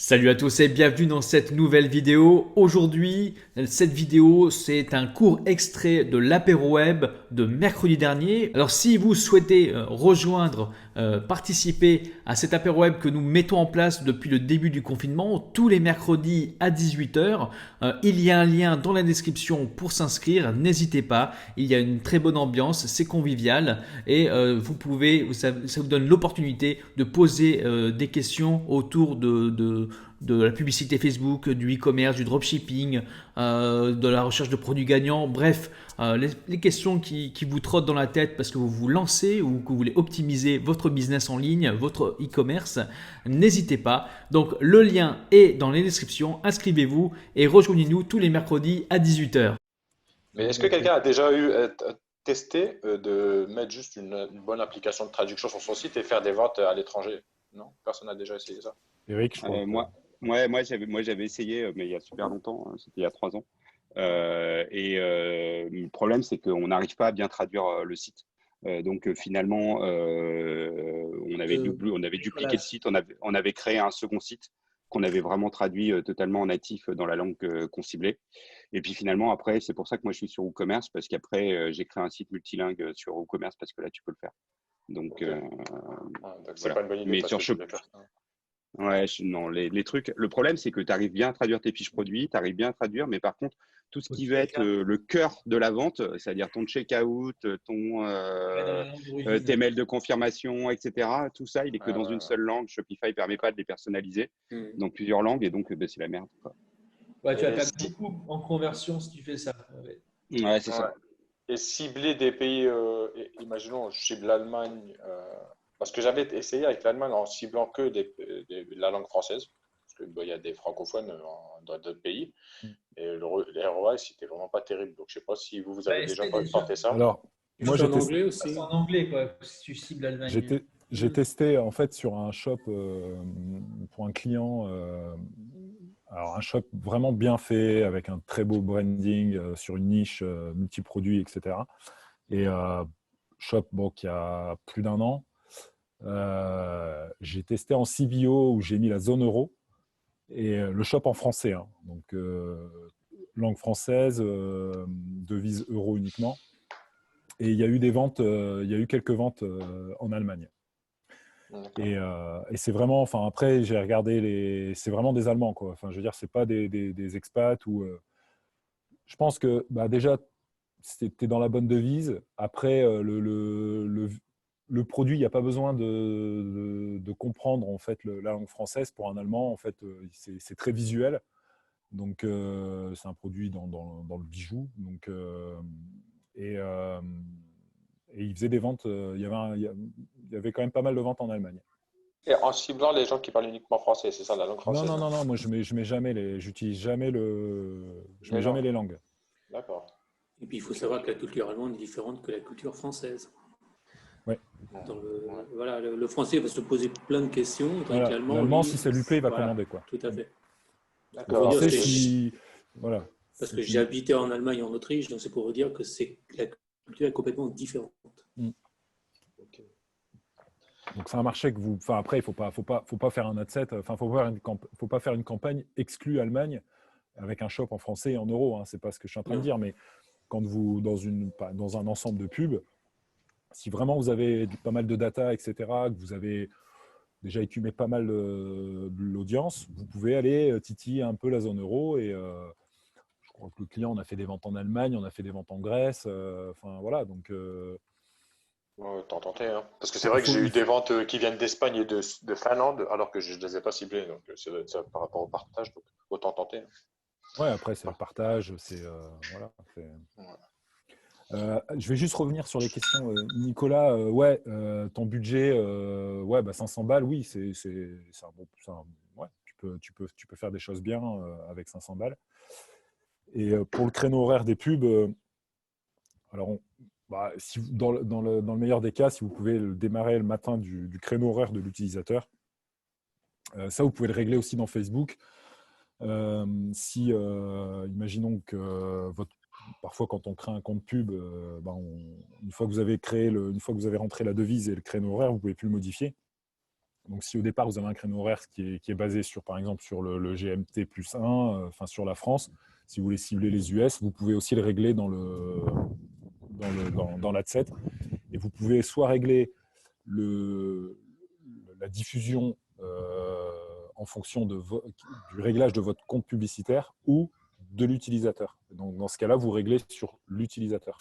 Salut à tous et bienvenue dans cette nouvelle vidéo. Aujourd'hui, cette vidéo, c'est un court extrait de l'apéro web de mercredi dernier. Alors si vous souhaitez rejoindre, participer à cet apéro web que nous mettons en place depuis le début du confinement, tous les mercredis à 18h, il y a un lien dans la description pour s'inscrire. N'hésitez pas, il y a une très bonne ambiance, c'est convivial et vous pouvez, ça vous donne l'opportunité de poser des questions autour de la publicité Facebook, du e-commerce, du dropshipping, de la recherche de produits gagnants. Bref, les questions qui vous trottent dans la tête parce que vous vous lancez ou que vous voulez optimiser votre business en ligne, votre e-commerce, n'hésitez pas. Donc le lien est dans les descriptions. Inscrivez-vous et rejoignez-nous tous les mercredis à 18h. Mais est-ce que quelqu'un a déjà testé de mettre juste une bonne application de traduction sur son site et faire des ventes à l'étranger? Non? Personne n'a déjà essayé ça? Eric, je crois Euh, que. moi, moi, j'avais essayé, mais il y a super longtemps, hein, c'était il y a 3 ans. Le problème, c'est qu'on n'arrive pas à bien traduire le site. Finalement, on avait dupliqué le site, on avait créé un second site qu'on avait vraiment traduit totalement en natif dans la langue qu'on ciblait. Et puis finalement, après, c'est pour ça que moi je suis sur WooCommerce, parce qu'après, j'ai créé un site multilingue sur WooCommerce parce que là, tu peux le faire. Donc Ok. Ah, donc c'est voilà. pas une bonne idée Mais parce sur, que tu voulais faire ça. Ouais, non, les trucs. Le problème, c'est que tu arrives bien à traduire tes fiches produits, tu arrives bien à traduire, mais par contre, tout ce qui va être le cœur de la vente, c'est-à-dire ton checkout, tes mails de confirmation, etc., tout ça, il est que Ouais, dans une ouais, seule langue. Shopify ne permet pas de les personnaliser Hmm. dans plusieurs langues, et donc ben, c'est la merde, quoi. Ouais, tu vas ouais. perdre beaucoup en conversion si tu fais ça. Ouais. Ouais, c'est Ouais. ça. Et cibler des pays, imaginons, je cible l'Allemagne, parce que j'avais essayé avec l'Allemagne en ciblant que la langue française, parce que il y a des francophones dans d'autres pays, et les ROI, c'était vraiment pas terrible. Donc je sais pas si vous Bah, avez déjà essaie déjà. tenté ça. Alors, Il faut moi, que ce soit en anglais aussi. C'est en anglais, quoi, si tu cibles l'Allemagne. j'ai testé en fait sur un shop pour un client. Alors, un shop vraiment bien fait, avec un très beau branding sur une niche multi-produits, etc. Et shop bon, qui a plus d'un an. J'ai testé en CBO où j'ai mis la zone euro et le shop en français. Hein. Donc, langue française, devise euro uniquement. Et il y a eu des ventes, il y a eu quelques ventes en Allemagne. D'accord. Et c'est vraiment, enfin après j'ai regardé c'est vraiment des Allemands quoi. Enfin je veux dire c'est pas des expats ou. Je pense que bah, déjà t'es dans la bonne devise. Après le produit, il n'y a pas besoin de comprendre en fait la langue française pour un Allemand. En fait c'est très visuel. Donc c'est un produit dans le bijou. Donc et euh, et il faisait des ventes. Il y avait quand même pas mal de ventes en Allemagne. Et en ciblant les gens qui parlent uniquement français, c'est ça la langue Non, française, non, hein? non, non. Moi, j'utilise jamais je Les mets jamais langues. les langues. D'accord. Et puis il faut Ok, savoir ok. que la culture allemande est différente que la culture française. Ouais. Ouais. Voilà, le français va se poser plein de questions, tandis que Voilà. l'allemand, L'allemand, lui, si ça lui plaît, il va voilà, commander quoi. tout à fait. Le Pour vous D'accord. dire, français, Et si voilà, parce si que j'ai tu. habité en Allemagne et en Autriche, donc c'est pour vous dire que la culture est complètement différente. Mm. ok. Donc c'est un marché que vous. Enfin après, faut pas faire un ad set. Enfin, faut pas faire une campagne exclue Allemagne avec un shop en français et en euros. Hein. C'est pas ce que je suis en train de Non. dire, mais quand vous dans un ensemble de pubs, si vraiment vous avez pas mal de data, etc., que vous avez déjà écumé pas mal de l'audience, vous pouvez aller titiller un peu la zone euro. Et je crois que le client, on a fait des ventes en Allemagne, on a fait des ventes en Grèce. Enfin voilà, donc Ouais, t'en tentais, hein. Parce que c'est il vrai que j'ai faut, eu il des faut- ventes qui viennent d'Espagne et de Finlande, alors que je ne les ai pas ciblées. Donc, ça par rapport au partage, donc autant tenter, hein. Ouais, après c'est le Par- partage, c'est voilà. ouais. Je vais juste revenir sur les questions, Nicolas. Ouais, ton budget, ouais, bah 500 balles, oui, c'est un bon, ouais, tu peux faire des choses bien avec 500 balles. Et pour le créneau horaire des pubs, alors bah, si dans le meilleur des cas, si vous pouvez le démarrer le matin du créneau horaire de l'utilisateur, ça vous pouvez le régler aussi dans Facebook. Si, imaginons que parfois quand on crée un compte pub, ben, une fois que vous avez une fois que vous avez rentré la devise et le créneau horaire, vous ne pouvez plus le modifier. Donc, si au départ, vous avez un créneau horaire qui est basé sur, par exemple, sur le GMT plus 1, enfin sur la France, si vous voulez cibler les US, vous pouvez aussi le régler dans l'adset. Et vous pouvez soit régler la diffusion en fonction du réglage de votre compte publicitaire ou de l'utilisateur. Donc, dans ce cas-là, vous réglez sur l'utilisateur.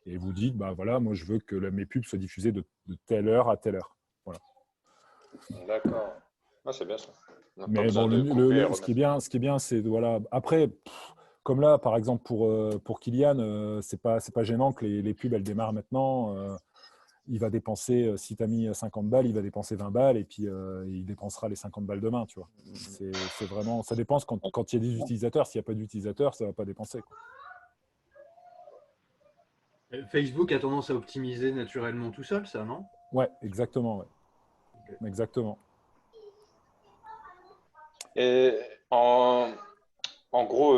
Et vous dites, bah voilà, moi je veux que mes pubs soient diffusées de telle heure à telle heure. Voilà. D'accord. Ah, c'est bien ça. Donc, pas Mais besoin bon, de couper et ce qui est bien, c'est voilà. Après, comme là, par exemple pour Kylian, c'est pas gênant que les pubs elles démarrent maintenant. Il va dépenser, si tu as mis 50 balles, il va dépenser 20 balles et puis il dépensera les 50 balles demain, tu vois. C'est vraiment, ça dépense quand il y a des utilisateurs. S'il n'y a pas d'utilisateurs, ça ne va pas dépenser, quoi. Facebook a tendance à optimiser naturellement tout seul, ça, non? Ouais, exactement. Ouais. Ok. Exactement. Et en gros,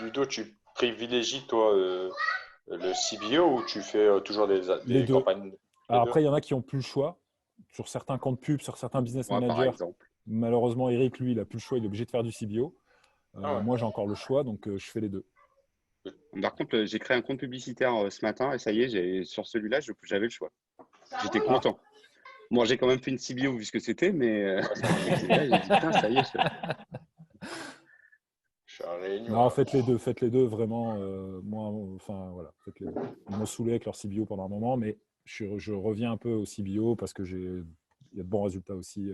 Ludo, tu privilégies, toi, le CBO ou tu fais toujours Les des deux. campagnes? Les Alors deux. après, il y en a qui n'ont plus le choix. Sur certains comptes pubs, sur certains business Moi, par managers, exemple. malheureusement, Eric, lui, il n'a plus le choix, il est obligé de faire du CBO. Ah ouais. Moi, j'ai encore le choix, donc je fais les deux. Par contre, j'ai créé un compte publicitaire ce matin et ça y est, sur celui-là, j'avais le choix. J'étais content. Bon, j'ai quand même fait une CBO vu ce que c'était, mais là, j'ai dit, putain, ça y est. Je suis en réunion. Non, là. faites les deux, vraiment. Moi, enfin, voilà, faites les deux. Ils m'ont saoulé avec leur CBO pendant un moment, mais je reviens un peu au CBO parce que il y a de bons résultats aussi.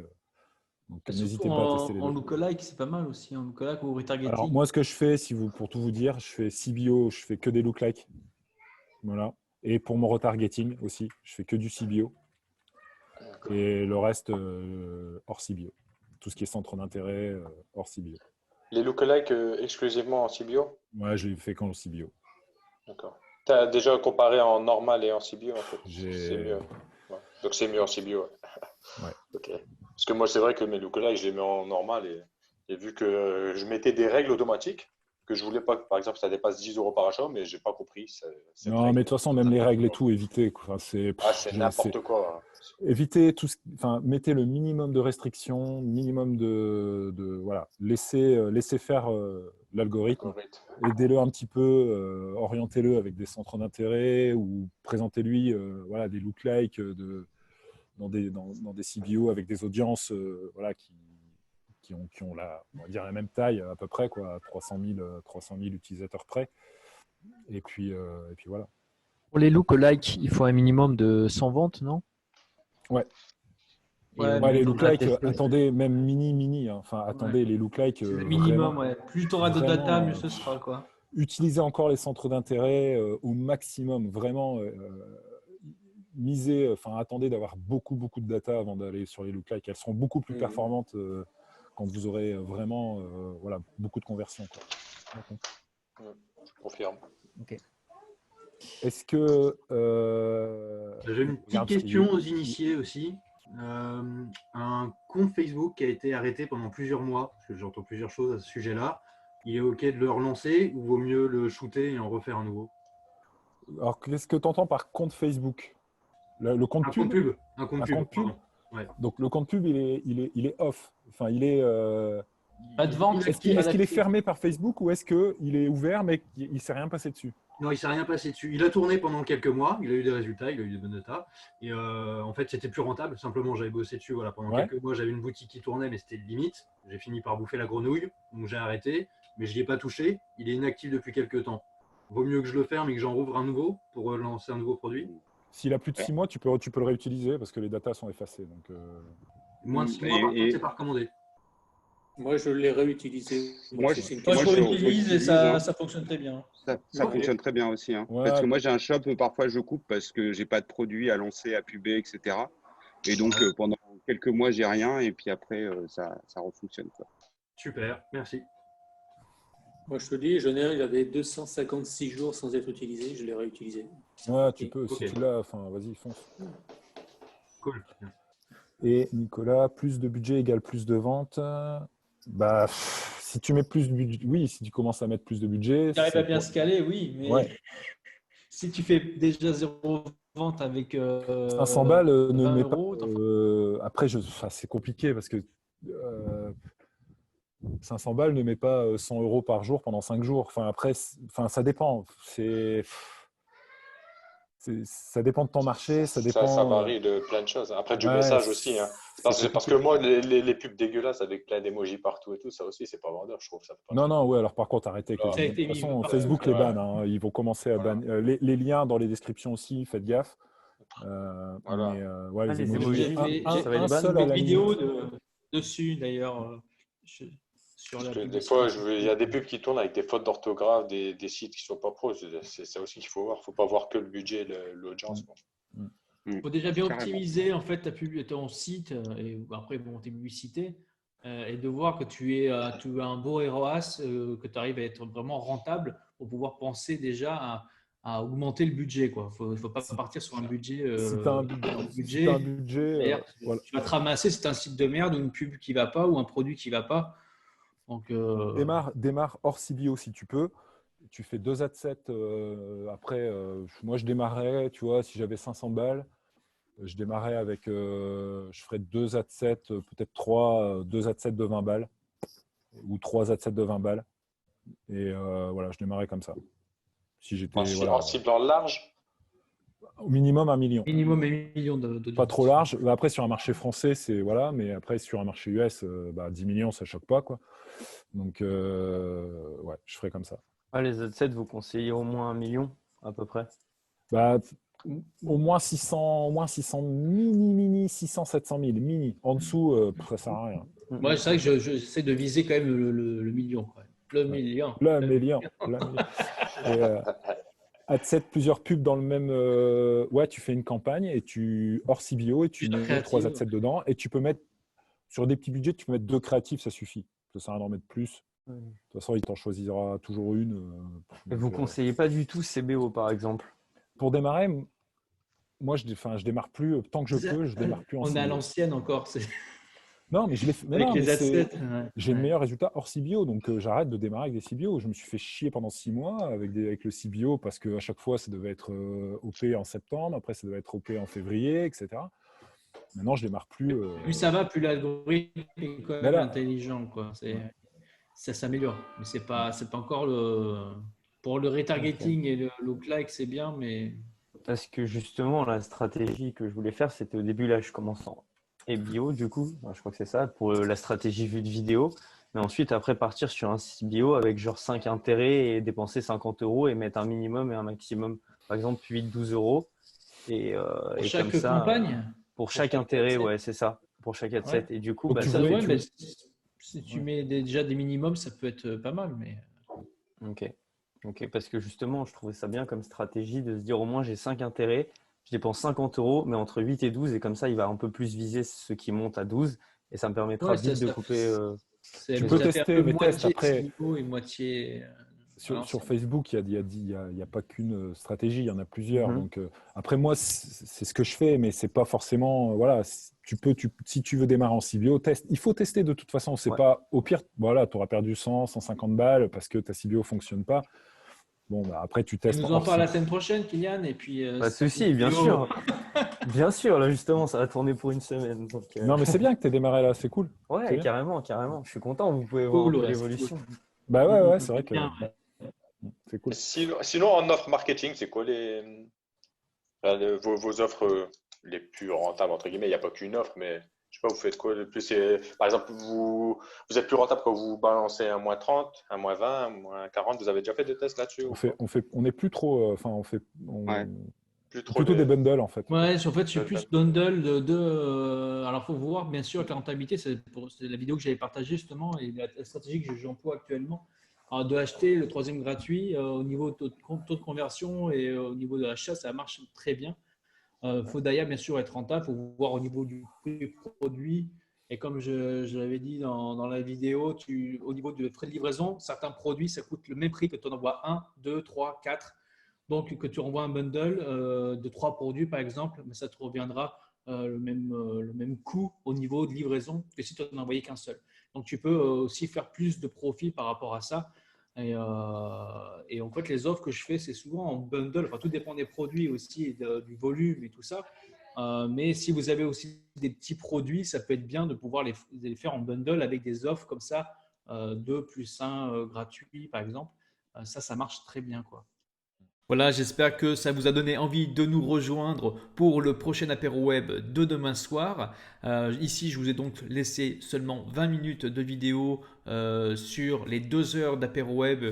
Donc, Surtout n'hésitez pas à tester les en deux. lookalike, c'est pas mal aussi. En lookalike ou retargeting. Alors, moi, ce que je fais, pour tout vous dire, je fais CBO, je fais que des lookalikes. Voilà. Et pour mon retargeting aussi, je fais que du CBO. Et le reste, hors CBO. Tout ce qui est centre d'intérêt, hors CBO. Les lookalikes exclusivement en CBO? Ouais, je l'ai fait qu'en CBO. D'accord. Tu as déjà comparé en normal et en CBO, en fait. J'ai- C'est mieux. Ouais. Donc c'est mieux en CBO. Ouais. Ok. Parce que moi, c'est vrai que mes lookalikes, je les mets en normal et vu que je mettais des règles automatiques, que je voulais pas que, par exemple, ça dépasse 10 euros par achat, mais j'ai pas compris cette Non, règle. mais de toute façon, même les règles et tout, évitez. Enfin, C'est n'importe quoi. évitez tout. Enfin, mettez le minimum de restrictions, minimum voilà. Laissez faire l'algorithme. Aidez-le un petit peu, orientez-le avec des centres d'intérêt ou présentez-lui voilà, des lookalikes dans des CBO avec des audiences voilà, qui ont on va dire la même taille à peu près, quoi, 300 000 utilisateurs près. Et puis voilà. Pour les lookalikes, il faut un minimum de 100 ventes, non? Ouais. Et, Ouais, les on a lookalikes, testé. attendez, même mini, hein. Enfin, attendez, les lookalikes. C'est le minimum, vraiment, ouais. Plus tu auras de vraiment, data, mieux ce sera, quoi. utilisez encore les centres d'intérêt au maximum. Vraiment, misez, enfin, attendez d'avoir beaucoup de data avant d'aller sur les lookalikes. Elles seront beaucoup plus performantes quand vous aurez vraiment voilà, beaucoup de conversions, quoi. Je confirme. Ok. Est-ce que. J'ai une petite question aux initiés aussi. Un compte Facebook qui a été arrêté pendant plusieurs mois, parce que j'entends plusieurs choses à ce sujet-là. Il est OK de le relancer ou vaut mieux le shooter et en refaire un nouveau? Alors, qu'est-ce que tu entends par compte Facebook? Le compte Un pub? compte pub. Un Un compte pub. compte pub? Pardon. Ouais. Donc, le compte pub, il est off. Enfin, il est. Pas de vente. Est-ce qu'il est fermé par Facebook ou est-ce qu'il est ouvert mais il ne s'est rien passé dessus? Non, il ne s'est rien passé dessus. Il a tourné pendant quelques mois, il a eu des résultats, il a eu des bonnes data. Et en fait, c'était plus rentable. Simplement, j'avais bossé dessus. Voilà, pendant quelques mois, j'avais une boutique qui tournait, mais c'était limite. J'ai fini par bouffer la grenouille, donc j'ai arrêté. Mais je n'y ai pas touché. Il est inactif depuis quelques temps. Vaut mieux que je le ferme et que j'en rouvre un nouveau pour lancer un nouveau produit. S'il a plus de 6 mois, tu peux le réutiliser parce que les datas sont effacées. Donc, Moins de 6 mois, par contre, c'est pas recommandé. Moi, je l'ai réutilisé. Moi, C'est une Moi, je question. l'utilise et ça fonctionne très bien. Ça fonctionne très bien aussi. Hein. Ouais. Parce que moi, j'ai un shop, parfois je coupe parce que j'ai pas de produits à lancer, à puber, etc. Et donc, pendant quelques mois, j'ai rien. Et puis après, ça refonctionne, quoi. Super, merci. Moi, je te dis, Genève, il avait 256 jours sans être utilisé. Je l'ai réutilisé. ouais, tu peux. Ok. Si tu l'as, enfin, vas-y, fonce. Cool. Et Nicolas, plus de budget égale plus de ventes. Bah, si tu mets plus de budget, oui, si tu commences à mettre plus de budget. Tu arrives à bien se caler, oui, mais Ouais. si tu fais déjà 0 vente avec 500 balles, ne 20 mets euros, pas. après, enfin, c'est compliqué parce que 500 balles ne met pas 100 euros par jour pendant 5 jours. Enfin, après, enfin, ça dépend. Ça dépend de ton marché, ça Ça dépend. varie de plein de choses. Après, du Ouais, message aussi, hein. c'est Parce que compliqué. moi, les pubs dégueulasses avec plein d'émojis partout et tout, ça aussi, c'est pas vendeur, je trouve. Ça fait pas Non, très. non, ouais, alors par contre, arrêtez avec Là, les Ça a emojis. De été toute mis façon, partout. Facebook les ouais, banne, hein. Ils vont commencer à voilà. bannir. Les liens dans les descriptions aussi, faites gaffe. Voilà. Mais ouais, Ah, les les emojis, J'ai emojis, fait, ça va j'ai être un ban? seul à une la vidéo limite. dessus d'ailleurs sur Parce la que des publicité fois, Facebook. il y a des pubs qui tournent avec des fautes d'orthographe, des sites qui sont pas pros. C'est ça aussi qu'il faut voir. Faut pas voir que le budget, l'audience, quoi. Il faut déjà bien Carrément. optimiser en fait ton site et après bon, tes publicités et de voir que tu as un beau ROAS, que tu arrives à être vraiment rentable pour pouvoir penser déjà à augmenter le budget. Il ne faut pas Si, partir sur un budget, si tu as un, énorme si t'as un budget. budget, D'ailleurs, voilà. tu vas te ramasser, c'est un site de merde ou une pub qui ne va pas ou un produit qui ne va pas. Donc, Démarre hors CBO si tu peux. Tu fais 2 adsets. Après, moi, je démarrais, tu vois, si j'avais 500 balles, je démarrais avec, je ferais 2 adsets, peut-être 3, 2 adsets de 20 balles ou 3 adsets de 20 balles. Et voilà, je démarrais comme ça. Si j'étais, voilà, En ciblant large, au minimum 1 million. minimum 1 million Pas trop d'audience. large. Après, sur un marché français, c'est voilà, mais après, sur un marché US, 10 millions, ça choque pas, quoi. Donc, ouais, je ferais comme ça. Ah, les Z7, vous conseillez au moins 1 million à peu près. Bah, au moins 600 mini, 600, 700 000, mini. En dessous, ça sert à rien. Moi, c'est vrai que j'essaie de viser quand même le million. Quand même. Le Ouais. million. Là, million. Et adset plusieurs pubs dans le même. Ouais, tu fais une campagne et hors CBO et tu Plusieurs mets 3 créatives. adsets dedans et tu peux mettre sur des petits budgets, tu peux mettre 2 créatifs, ça suffit. Ça sert à rien d'en mettre plus. De toute façon, il t'en choisira toujours une. Et vous conseillez pas du tout CBO par exemple? Pour démarrer, moi, je démarre plus tant que je peux, je démarre plus en On est à CBO. l'ancienne encore. Non, mais je l'ai fait. Mais Avec non, les mais assets. j'ai le meilleur résultat hors CBO, donc j'arrête de démarrer avec des CBO. Je me suis fait chier pendant 6 mois avec le CBO parce qu'à chaque fois, ça devait être OP en septembre, après, ça devait être OP en février, etc. Maintenant, je démarre plus. Plus ça va, plus l'algorithme est quand Mais même là, intelligent. Quoi. Ça s'améliore. Mais c'est pas encore le. Pour le retargeting et le look-like, c'est bien, mais. Parce que justement, la stratégie que je voulais faire, c'était au début, là, je commence en bio, du coup, je crois que c'est ça, pour la stratégie vue de vidéo. Mais ensuite, après, partir sur un bio avec genre 5 intérêts et dépenser 50 euros et mettre un minimum et un maximum. Par exemple, 8-12 euros. Et Chaque comme ça, campagne pour chaque intérêt, ouais, c'est ça, pour chaque adset. Ouais. Et du coup, Donc, tu Ça, voulais- ouais, tu- mais si tu mets déjà des minimums, ça peut être pas mal. Mais... Ok, parce que justement, je trouvais ça bien comme stratégie de se dire au moins j'ai 5 intérêts, je dépense 50 euros, mais entre 8 et 12, et comme ça, il va un peu plus viser ceux qui montent à 12, et ça me permettra Ouais, vite de couper. Tu peux ça fait un tester, peu mais teste moitié après. CBO et moitié. Sur Facebook, il y a pas qu'une stratégie, il y en a plusieurs. Mhm. Donc, après, moi, c'est ce que je fais, mais c'est pas forcément. Voilà, si tu veux démarrer en CBO, teste. Il faut tester de toute façon. C'est Ouais. pas, au pire, voilà, tu auras perdu 100, 150 balles parce que ta CBO fonctionne pas. Bon, bah, après, tu Tu testes nous en hors parles la CBO. semaine prochaine, Kylian, et puis. Pas de si t'as souci, des bien vidéos- sûr. Bien sûr, là justement, ça va tourner pour une semaine. Donc, Non, mais c'est bien que tu aies démarré là, c'est cool. C'est ouais, bien. carrément. Je suis content, vous pouvez voir un Cool, peu ouais, c'est l'évolution. Bah ouais, c'est vrai que Bien. c'est cool. sinon, en offre marketing, c'est quoi vos offres les plus rentables, entre guillemets? Il n'y a pas qu'une offre, mais je sais pas, vous faites quoi le plus? Par exemple, vous êtes plus rentable quand vous balancez un moins 30, un moins 20, un moins 40. Vous avez déjà fait des tests là-dessus ou pas? On est plus trop. Enfin, Ouais. Plus trop plutôt des bundles en fait. Ouais, en fait, je suis Bundle. plus bundle alors, il faut voir, bien sûr, que la rentabilité, c'est la vidéo que j'avais partagée justement et la stratégie que j'emploie actuellement. Alors, de acheter le troisième gratuit au niveau taux de conversion et au niveau de l'achat, ça marche très bien. Faut d'ailleurs, bien sûr, être rentable. Il faut voir au niveau du prix produit. Et comme je l'avais dit dans la vidéo, au niveau du frais de livraison, certains produits, ça coûte le même prix que tu en envoies 1, 2, 3, 4. Donc, que tu renvoies un bundle de 3 produits, par exemple, mais ça te reviendra le même coût au niveau de livraison que si tu n'en envoyais qu'un seul. Donc, tu peux aussi faire plus de profit par rapport à ça. Et en fait, les offres que je fais, c'est souvent en bundle. Enfin, tout dépend des produits aussi, et du volume et tout ça. Mais si vous avez aussi des petits produits, ça peut être bien de pouvoir les faire en bundle avec des offres comme ça, 2 plus 1 gratuit, par exemple. Ça marche très bien, quoi. Voilà, j'espère que ça vous a donné envie de nous rejoindre pour le prochain apéro web de demain soir. Ici, je vous ai donc laissé seulement 20 minutes de vidéo sur les 2 heures d'apéro web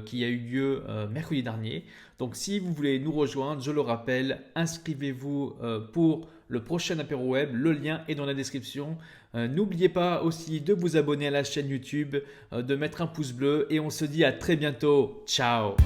qui a eu lieu mercredi dernier. Donc, si vous voulez nous rejoindre, je le rappelle, inscrivez-vous pour le prochain apéro web. Le lien est dans la description. N'oubliez pas aussi de vous abonner à la chaîne YouTube, de mettre un pouce bleu et on se dit à très bientôt. Ciao!